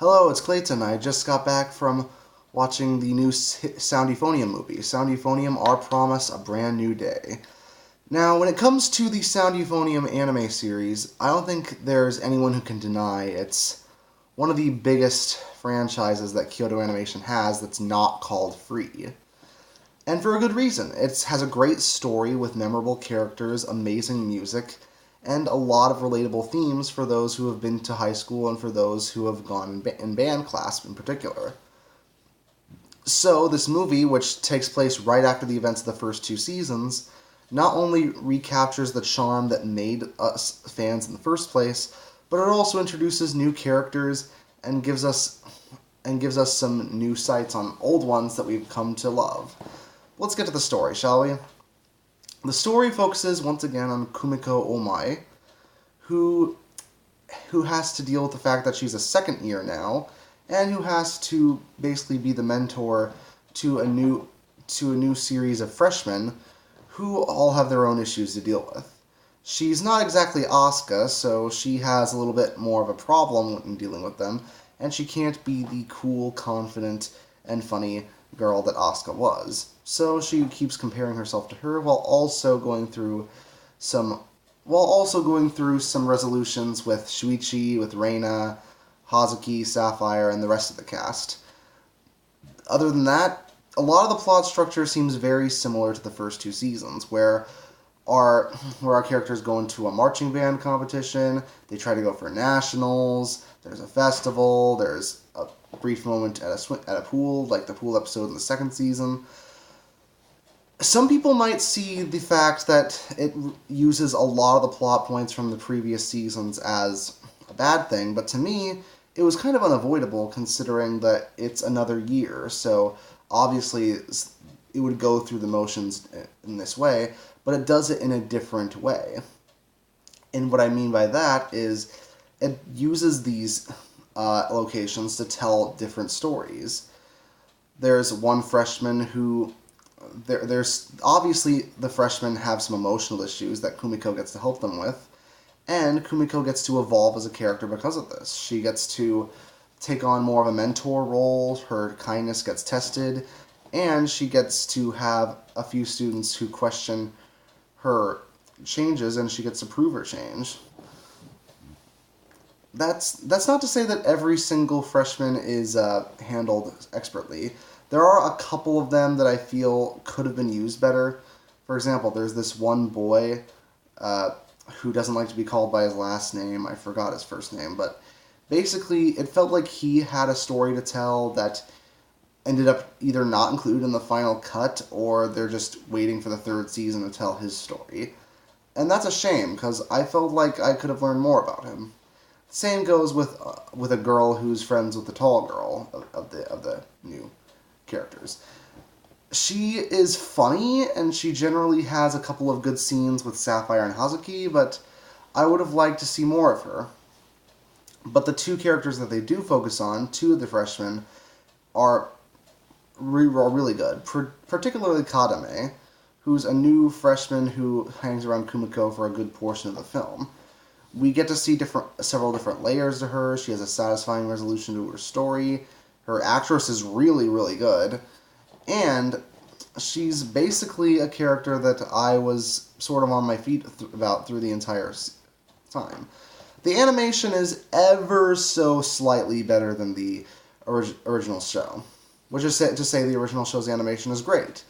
Hello, it's Clayton. I just got back from watching the new Sound Euphonium movie. Sound Euphonium, Our Promise, A Brand New Day. Now, when it comes to the Sound Euphonium anime series, I don't think there's anyone who can deny it's one of the biggest franchises that Kyoto Animation has that's not called free. And for a good reason. It has a great story with memorable characters, amazing music, and a lot of relatable themes for those who have been to high school and for those who have gone in band class in particular. So, this movie, which takes place right after the events of the first two seasons, not only recaptures the charm that made us fans in the first place, but it also introduces new characters and gives us some new sights on old ones that we've come to love. Let's get to the story, shall we? The story focuses once again on Kumiko Omae, who has to deal with the fact that she's a second year now, and who has to basically be the mentor to a new series of freshmen who all have their own issues to deal with. She's not exactly Asuka, so she has a little bit more of a problem in dealing with them, and she can't be the cool, confident, and funny girl that Asuka was. So she keeps comparing herself to her while also going through some resolutions with Shuichi, with Reina, Hazuki, Sapphire, and the rest of the cast. Other than that, a lot of the plot structure seems very similar to the first two seasons, where our characters go into a marching band competition, they try to go for nationals, there's a festival, there's a brief moment at a pool, like the pool episode in the second season. Some people might see the fact that it uses a lot of the plot points from the previous seasons as a bad thing, but to me, it was kind of unavoidable considering that it's another year, so obviously it would go through the motions in this way, but it does it in a different way. And what I mean by that is it uses these locations to tell different stories. There's one freshman who... There's obviously the freshmen have some emotional issues that Kumiko gets to help them with, and Kumiko gets to evolve as a character because of this. She gets to take on more of a mentor role, her kindness gets tested, and she gets to have a few students who question her changes, and she gets to prove her change. That's not to say that every single freshman is handled expertly. There are a couple of them that I feel could have been used better. For example, there's this one boy who doesn't like to be called by his last name. I forgot his first name, but basically it felt like he had a story to tell that ended up either not included in the final cut, or they're just waiting for the third season to tell his story. And that's a shame, because I felt like I could have learned more about him. Same goes with a girl who's friends with the tall girl of the new characters. She is funny, and she generally has a couple of good scenes with Sapphire and Hazuki, but I would have liked to see more of her. But the two characters that they do focus on, two of the freshmen, are really good. Particularly Kadame, who's a new freshman who hangs around Kumiko for a good portion of the film. We get to see several different layers to her. She has a satisfying resolution to her story. Her actress is really, really good. And she's basically a character that I was sort of on my feet about through the entire time. The animation is ever so slightly better than the original show, which is to say the original show's animation is great.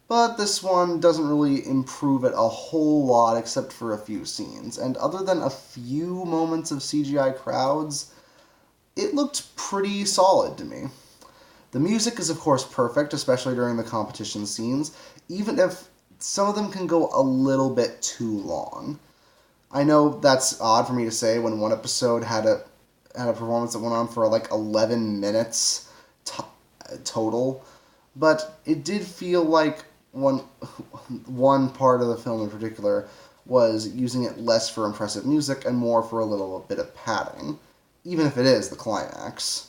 But this one doesn't really improve it a whole lot except for a few scenes. And other than a few moments of CGI crowds, it looked pretty solid to me. The music is of course perfect, especially during the competition scenes, even if some of them can go a little bit too long. I know that's odd for me to say when one episode had a performance that went on for like 11 minutes total, but it did feel like one part of the film in particular was using it less for impressive music and more for a little bit of padding, even if it is the climax.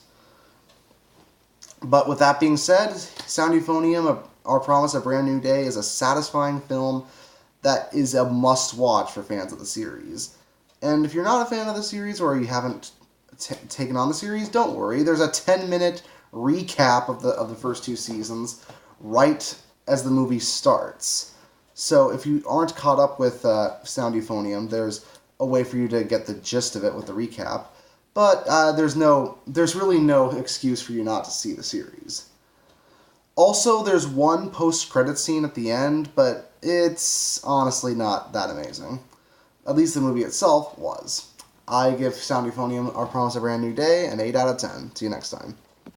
But with that being said, Sound Euphonium, Our Promise, A Brand New Day is a satisfying film that is a must-watch for fans of the series. And if you're not a fan of the series, or you haven't taken on the series, don't worry. There's a 10-minute recap of the first 2 seasons right as the movie starts. So if you aren't caught up with Sound Euphonium, there's a way for you to get the gist of it with the recap. But there's really no excuse for you not to see the series. Also, there's one post-credit scene at the end, but it's honestly not that amazing. At least the movie itself was. I give Sound Euphonium, Our Promise, A Brand New Day, an 8 out of 10. See you next time.